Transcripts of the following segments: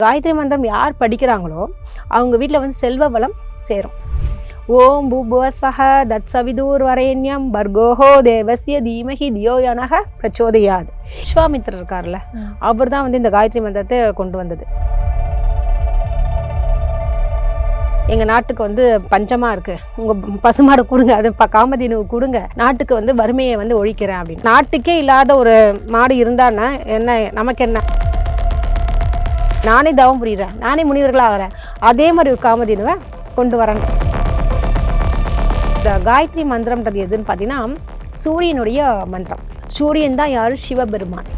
காயத்ரி மந்திரம் யார் படிக்கிறாங்களோ அவங்க வீட்டில் வந்து செல்வ வளம் சேரும். ஓம் பூபுவஸ்வஹ தத் சவிதூர் வரேண்யம் பர்கோஹோ தேவஸ்ய தீமஹி தியோயனஹ பிரச்சோதயாது. விஸ்வாமித்திரர் இருக்கார்ல, அவர் தான் வந்து இந்த காயத்ரி மந்திரத்தை கொண்டு வந்தது. எங்கள் நாட்டுக்கு வந்து பஞ்சமாக இருக்குது, உங்கள் பசுமாடு கொடுங்க, அது காமதேனு கொடுங்க, நாட்டுக்கு வந்து வறுமையை வந்து ஒழிக்கிறேன் அப்படின்னு. நாட்டுக்கே இல்லாத ஒரு மாடு இருந்தான்னா என்ன, நமக்கு என்ன, நானே தவம் புரிகிறேன், நானே முனிவர்களாக ஆகிறேன், அதே மாதிரி ஒரு காமதேனுவை கொண்டு வரேன். இந்த காயத்ரி மந்திரம்ன்றது எதுன்னு பார்த்தீங்கன்னா சூரியனுடைய மந்திரம். சூரியன் தான் யார்? சிவபெருமான்.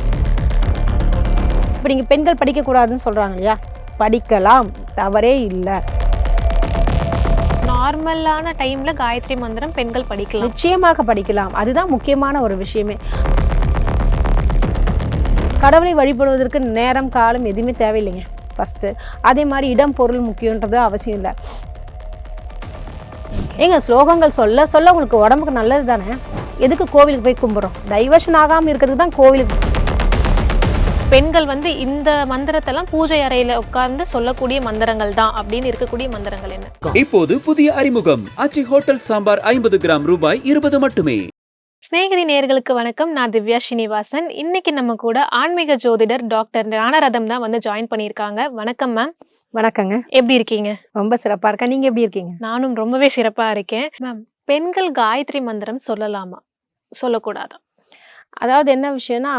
இப்போ நீங்கள் பெண்கள் படிக்கக்கூடாதுன்னு சொல்கிறாங்க இல்லையா, படிக்கலாம், தவறே இல்லை. நார்மலான டைம்ல காயத்ரி மந்திரம் பெண்கள் படிக்கலாம், நிச்சயமாக படிக்கலாம். அதுதான் முக்கியமான ஒரு விஷயமே. கடவுளை வழிபடுவதற்கு நேரம் காலம் எதுவுமே தேவையில்லைங்க ஃபர்ஸ்ட். அதே மாதிரி இடம் பொருள் முக்கியன்றது அவசியம் இல்லை. ஏங்க ஸ்லோகங்கள் சொல்ல சொல்ல உங்களுக்கு உடம்புக்கு நல்லது தானே. எதுக்கு கோவிலுக்கு போய் கும்பிட்றோம்? டைவர்ஷன் ஆகாமல் இருக்கிறதுக்கு தான் கோவிலுக்கு. பெண்கள் வந்து இந்த மந்திரத்தெல்லாம் பூஜை அறையில உட்கார்ந்து சொல்லக்கூடிய மந்திரங்கள் தான் அப்படின்னு இருக்கக்கூடிய மந்திரங்கள் என்ன? இப்போது புதிய அறிமுகம் ஆச்சி ஹோட்டல் சாம்பார் 50 கிராம் ரூபாய் 20 மட்டுமே. ஸ்நேகிதி நேயர்களுக்கு வணக்கம். நான் திவ்யா ஸ்ரீனிவாசன். இன்னைக்கு நம்ம கூட ஆன்மீக ஜோதிடர் டாக்டர் ஞானரதம் தான் வந்து ஜாயின் பண்ணியிருக்காங்க. வணக்கம் மேம். வணக்கங்க. எப்படி இருக்கீங்க? ரொம்ப சிறப்பா இருக்கேன். நீங்க எப்படி இருக்கீங்க? நானும் ரொம்பவே சிறப்பா இருக்கேன். மேம், பெண்கள் காயத்ரி மந்திரம் சொல்லலாமா, சொல்லக்கூடாதா? அதாவது என்ன விஷயம்னா,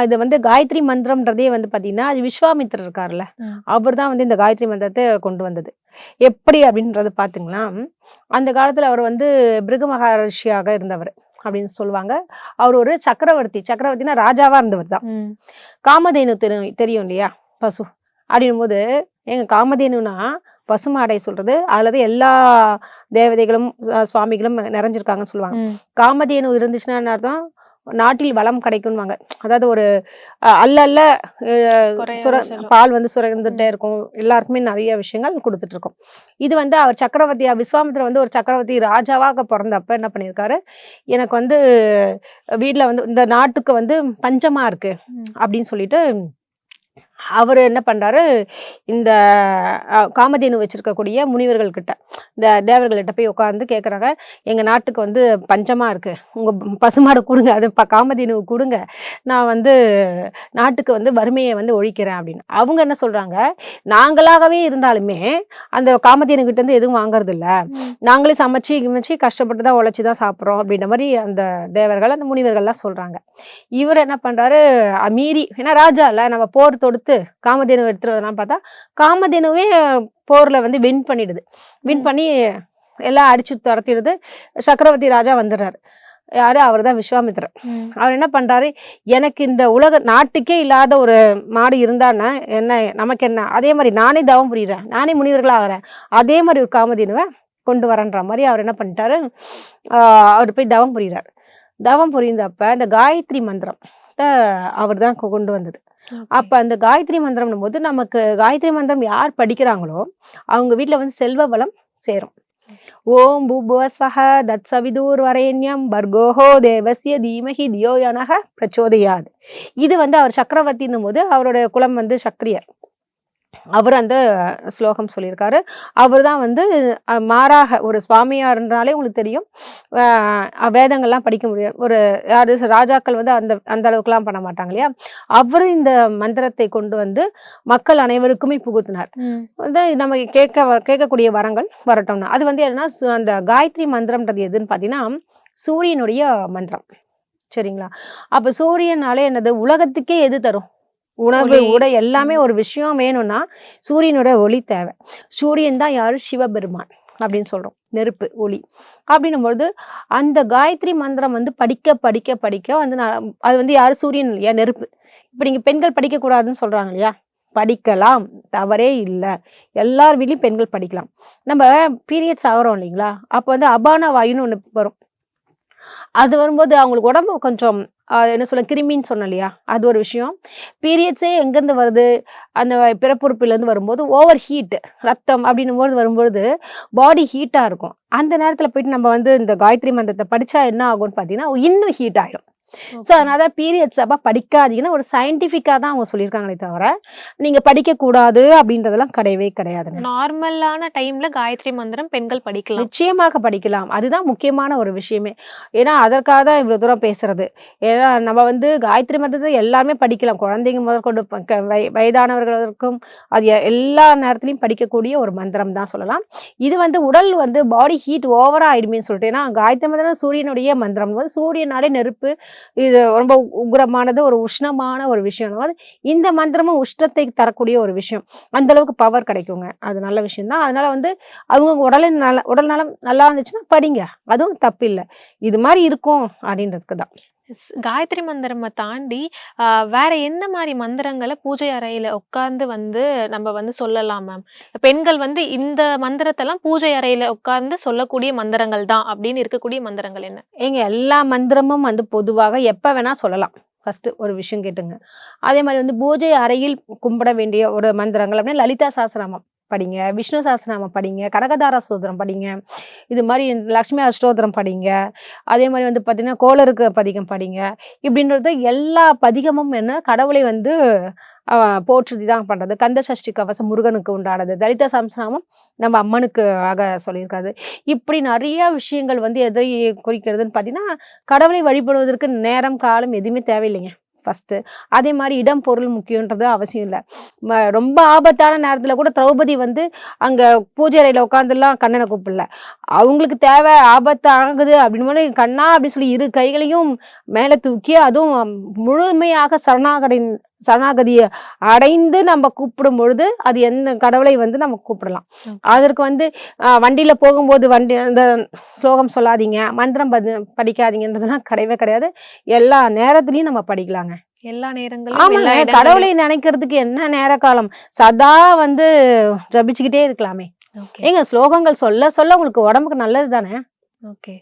இது வந்து காயத்ரி மந்திரம்ன்றதே வந்து பார்த்தீங்கன்னா, அது விஸ்வாமித்திரர் இருக்கார்ல, அவர் தான் வந்து இந்த காயத்ரி மந்திரத்தை கொண்டு வந்தது. எப்படி அப்படின்றது பார்த்துங்களா, அந்த காலத்தில் அவர் வந்து பிருகு மகரிஷியாக இருந்தவர் அப்படின்னு சொல்லுவாங்க. அவர் ஒரு சக்கரவர்த்தினா ராஜாவா இருந்தவர் தான். காமதேனு தெரியும் இல்லையா, பசு அப்படின்னும் போது, எங்க காமதேனுனா பசுமாடை சொல்றது, அதுலதான் எல்லா தேவதைகளும் சுவாமிகளும் நிறைஞ்சிருக்காங்கன்னு சொல்லுவாங்க. காமதேனு இருந்துச்சுன்னா அர்த்தம் நாட்டில் வளம் கிடைக்கும்வாங்க. அதாவது ஒரு அல்ல பால் வந்து சுரந்துட்டே இருக்கும், எல்லாருக்குமே நிறைய விஷயங்கள் கொடுத்துட்டு இருக்கோம். இது வந்து அவர் சக்கரவர்த்தியா, விஸ்வாமித்திரர் வந்து ஒரு சக்கரவர்த்தி ராஜாவாக பிறந்தப்ப என்ன பண்ணியிருக்காரு, எனக்கு வந்து வீட்டுல வந்து இந்த நாட்டுக்கு வந்து பஞ்சமா இருக்கு அப்படின்னு சொல்லிட்டு அவர் என்ன பண்றாரு, இந்த காமதேனு வச்சிருக்கக்கூடிய முனிவர்கள் கிட்ட, இந்த தேவர்கள்கிட்ட போய் உட்கார்ந்து கேட்குறாங்க, எங்க நாட்டுக்கு வந்து பஞ்சமா இருக்கு, உங்க பசுமாடு கொடுங்க, அது காமதேனு கொடுங்க, நான் வந்து நாட்டுக்கு வந்து வறுமையை வந்து ஒழிக்கிறேன் அப்படின்னு. அவங்க என்ன சொல்றாங்க, நாங்களாகவே இருந்தாலுமே அந்த காமதேனு கிட்ட இருந்து எதுவும் வாங்குறது இல்ல, நாங்களே சமைச்சு கஷ்டப்பட்டு தான் உழைச்சி தான் சாப்பிட்றோம் அப்படின்ற மாதிரி அந்த தேவர்கள் அந்த முனிவர்கள்லாம் சொல்றாங்க. இவர் என்ன பண்றாரு, மீறி, ஏன்னா ராஜா இல்ல, நம்ம போர் தொடுத்து காமதேனு எடுத்துறதுலாம் பார்த்தா காமதேனுவே போர்ல வந்து வின் பண்ணி எல்லாம் அடிச்சு துரத்திடுது. சக்கரவர்த்தி ராஜா வந்துடுறாரு. யாரு? அவர் தான் விஸ்வாமித்திரர். அவர் என்ன பண்றாரு, எனக்கு இந்த உலக நாட்டுக்கே இல்லாத ஒரு மாடு இருந்தான்னா என்ன, நமக்கு என்ன, அதே மாதிரி நானே தவம் புரிகிறேன், நானே முனிவர்களாக ஆகிறேன், அதே மாதிரி ஒரு காமதேனுவை கொண்டு வரன்ற மாதிரி அவர் என்ன பண்ணிட்டாரு, அவர் போய் தவம் புரிகிறார். தவம் புரிந்தப்ப இந்த காயத்ரி மந்திரம் அவர் தான் கொண்டு வந்தது. அப்ப அந்த காயத்ரி மந்திரம் போது, நமக்கு காயத்ரி மந்திரம் யார் படிக்கிறாங்களோ அவங்க வீட்டுல வந்து செல்வ வளம் சேரும். ஓம் பூபுவஸ்வஹ தத் சவிதூர் வரேண்யம் பர்கோஹோ தேவஸ்ய தீமஹி தியோயனஹ பிரச்சோதயாது. இது வந்து அவர் சக்கரவர்த்தின்னும் போது அவரோட குலம் வந்து சத்திரியர். அவர் அந்த ஸ்லோகம் சொல்லியிருக்காரு. அவர் தான் வந்து மாறாக ஒரு சுவாமியார்ன்றாலே உங்களுக்கு தெரியும், வேதங்கள்லாம் படிக்க முடியும். ஒரு யாரு ராஜாக்கள் வந்து அந்த அளவுக்குலாம் பண்ண மாட்டாங்க இல்லையா. அவர் இந்த மந்திரத்தை கொண்டு வந்து மக்கள் அனைவருக்குமே புகுத்தினார். வந்து நம்ம கேட்கக்கூடிய வரங்கள் வரட்டும்னா, அது வந்து என்னன்னா, அந்த காயத்ரி மந்திரம்ன்றது எதுன்னு பார்த்தீங்கன்னா சூரியனுடைய மந்திரம். சரிங்களா? அப்ப சூரியனாலே என்னது, உலகத்துக்கே எது தரும்? உணவு, உடை, எல்லாமே ஒரு விஷயம் வேணும்னா சூரியனோட ஒளி தேவை. சூரியன் தான் யாரு? சிவபெருமான் அப்படின்னு சொல்றோம், நெருப்பு, ஒளி. அப்படின்னும் பொழுது அந்த காயத்ரி மந்திரம் வந்து படிக்க படிக்க படிக்க வந்து அது வந்து யாரு? சூரியன் இல்லையா, நெருப்பு. இப்ப நீங்க பெண்கள் படிக்க கூடாதுன்னு சொல்றாங்க இல்லையா, படிக்கலாம், தவறே இல்லை. எல்லார் வீட்லயும் பெண்கள் படிக்கலாம். நம்ம பீரியட்ஸ் ஆகிறோம் இல்லைங்களா, அப்ப வந்து அபான வாயுன்னு ஒண்ணு வரும். அது வரும்போது அவங்களுக்கு உடம்பு கொஞ்சம் என்ன சொல்ல, கிருமின்னு சொன்னோம் இல்லையா, அது ஒரு விஷயம். பீரியட்ஸே எங்கேருந்து வருது, அந்த பிறப்புறுப்பிலேருந்து வரும்போது ஓவர் ஹீட், ரத்தம் அப்படின்னும் போது வரும்பொழுது பாடி ஹீட்டாக இருக்கும். அந்த நேரத்தில் போயிட்டு நம்ம வந்து இந்த காயத்ரி மந்திரத்தை படித்தா என்ன ஆகும்னு பார்த்தீங்கன்னா இன்னும் ஹீட் ஆகிடும். ஸோ அதனால பீரியட்ஸ் அப்போ படிக்காதீங்கன்னு ஒரு சயின்டிஃபிக்காக தான் அவங்க சொல்லியிருக்காங்களே தவிர நீங்க படிக்கக்கூடாது அப்படின்றதெல்லாம் கிடையவே கிடையாதுங்க. நார்மலான டைம்ல காயத்ரி மந்திரம் பெண்கள் படிக்கலாம். நிச்சயமாக படிக்கலாம். அதுதான் முக்கியமான ஒரு விஷயமே. ஏன்னா அதற்காக தான் இவ்வளவு தூரம் பேசுறது. ஏன்னா நம்ம வந்து காயத்ரி மந்திரத்தை எல்லாருமே படிக்கலாம். குழந்தைங்க முதற்கொண்டு வயதானவர்களுக்கும் அது எல்லா நேரத்திலையும் படிக்கக்கூடிய ஒரு மந்திரம் தான் சொல்லலாம். இது வந்து உடல் வந்து பாடி ஹீட் ஓவரா ஆயிடுமேன்னு சொல்லிட்டு, ஏன்னா காயத்ரி மந்திரம் சூரியனுடைய மந்திரம் வந்து சூரியனாலே நெருப்பு, இது ரொம்ப உக்ரமானது, ஒரு உஷ்ணமான ஒரு விஷயம். இந்த மந்திரமும் உஷ்ணத்தை தரக்கூடிய ஒரு விஷயம். அந்த அளவுக்கு பவர் கிடைக்குங்க. அது நல்ல விஷயம் தான். அதனால வந்து அவங்க உடல் நலம் நல்லா இருந்துச்சுன்னா படிங்க, அதுவும் தப்பு இல்லை. இது மாதிரி இருக்கும் அப்படின்றதுக்கு தான். காயத்ரி மந்திரமை தாண்டி வேற எந்த மாதிரி மந்திரங்களை பூஜை அறையில உட்கார்ந்து வந்து நம்ம வந்து சொல்லலாம் மேம்? பெண்கள் வந்து இந்த மந்திரத்தெல்லாம் பூஜை அறையில உட்கார்ந்து சொல்லக்கூடிய மந்திரங்கள் தான் அப்படின்னு இருக்கக்கூடிய மந்திரங்கள் என்ன? ஏங்க எல்லா மந்திரமும் வந்து பொதுவாக எப்ப வேணா சொல்லலாம். ஃபர்ஸ்ட் ஒரு விஷயம் கேட்டுங்க. அதே மாதிரி வந்து பூஜை அறையில் கும்பிட வேண்டிய ஒரு மந்திரங்கள் அப்படின்னா லலிதா சஹஸ்ரநாமம் படிங்க, விஷ்ணு சஹஸ்ரநாமம் படிங்க, கனகதார ஸ்தோத்திரம் படிங்க, இது மாதிரி லக்ஷ்மி அஷ்டோத்திரம் படிங்க. அதே மாதிரி வந்து பார்த்தீங்கன்னா கோளருக்கு பதிகம் படிங்க. இப்படின்றது எல்லா பதிகமும் என்ன கடவுளை வந்து போற்றுதி தான் பண்றது. கந்த சஷ்டி கவசம் முருகனுக்கு உண்டானது, லலிதா சஹஸ்ரநாமம் நம்ம அம்மனுக்கு ஆக சொல்லியிருக்காது. இப்படி நிறைய விஷயங்கள் வந்து எதை குறிக்கிறதுன்னு பார்த்தீங்கன்னா கடவுளை வழிபடுவதற்கு நேரம் காலம் எதுவுமே தேவையில்லைங்க ஃபர்ஸ்ட். அதே மாதிரி இடம் பொருள் முக்கியன்றது அவசியம் இல்லை. ரொம்ப ஆபத்தான நேரத்துல கூட திரௌபதி வந்து அங்க பூஜை அறையில உட்காந்துலாம் கண்ணனை கூப்பிடல. அவங்களுக்கு தேவை ஆபத்து ஆகுது அப்படின்னு கண்ணா அப்படின்னு சொல்லி இரு கைகளையும் மேல தூக்கி, அதுவும் முழுமையாக சரணாகதியை அடைந்து நம்ம கூப்பிடும் பொழுது அது எந்த கடவுளை வந்து நம்ம கூப்பிடலாம். அதற்கு வந்து வண்டியில போகும்போது இந்த ஸ்லோகம் சொல்லாதீங்க, மந்திரம் படிக்காதீங்கன்றதுலாம் கிடையவே கிடையாது. எல்லா நேரத்துலயும் நம்ம படிக்கலாங்க. எல்லா நேரங்களும் ஆமாங்க. கடவுளை நினைக்கிறதுக்கு என்ன நேர காலம்? சதா வந்து ஜபிச்சுக்கிட்டே இருக்கலாமே. ஏங்க ஸ்லோகங்கள் சொல்ல சொல்ல உங்களுக்கு உடம்புக்கு நல்லது தானே. ஓகே.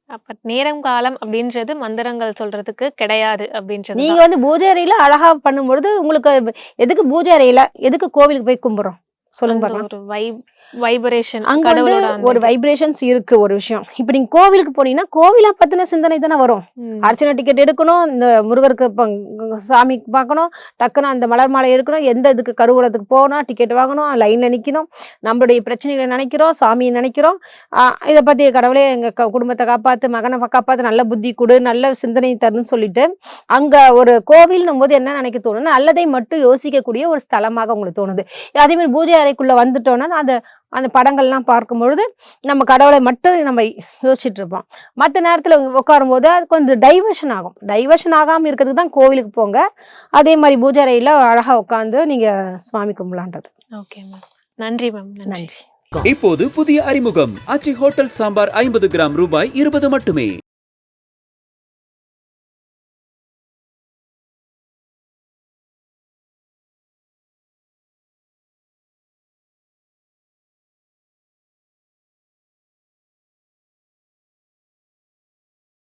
அப்ப நேரம் காலம் அப்படின்றது மந்திரங்கள் சொல்றதுக்கு கிடையாது அப்படின்றது. நீங்க வந்து பூஜை அறையில அழகா பண்ணும்பொழுது உங்களுக்கு எதுக்கு பூஜை அறையில, எதுக்கு கோவிலுக்கு போய் கும்பிடுறோம் சொல்லுங்க பார்க்கலாம். ஒரு வைப்ரேஷன், அங்க வந்து ஒரு வைப்ரேஷன்ஸ் இருக்கு ஒரு விஷயம். இப்ப நீங்க கோவிலுக்கு போனீங்கன்னா கோவிலை பத்தின சிந்தனை தானே வரும். அர்ச்சனை டிக்கெட் எடுக்கணும், இந்த முருகருக்கு சாமி பார்க்கணும், டக்குன்னு அந்த மலர் மாலை இருக்கணும், எந்த இதுக்கு கருவூலத்துக்கு போகணும், டிக்கெட் வாங்கணும், லைன்ல நிக்கணும், நம்மளுடைய பிரச்சனைகளை நினைக்கிறோம், சாமியை நினைக்கிறோம், இதை பத்தி கடவுளே எங்க குடும்பத்தை காப்பாத்து, மகனை காப்பாத்து, நல்ல புத்தி கொடு, நல்ல சிந்தனை தருன்னு சொல்லிட்டு அங்க ஒரு கோவில்னும் போது என்ன நினைக்க தோணுன்னா நல்லதை மட்டும் யோசிக்கக்கூடிய ஒரு ஸ்தலமாக உங்களுக்கு தோணுது. அதே மாதிரி பூஜை அறைக்குள்ள வந்துட்டோம்னா அந்த படங்கள்லாம் பார்க்கும் பொழுது நம்ம கடவுளை மட்டும் நம்ம யோசிச்சுட்டு இருப்போம். மற்ற நேரத்துல உட்காரும் போது அது கொஞ்சம் டைவர்ஷன் ஆகும். டைவர்ஷன் ஆகாம இருக்கிறதுக்கு தான் கோவிலுக்கு போங்க. அதே மாதிரி பூஜை அறையில அழகா உட்காந்து நீங்க சுவாமி கும்பலான்றது. Okay ma'am. நன்றி மேம். நன்றி. இப்போது புதிய அறிமுகம் ஆச்சி ஹோட்டல் சாம்பார் 50 கிராம் ரூபாய் 20 மட்டுமே.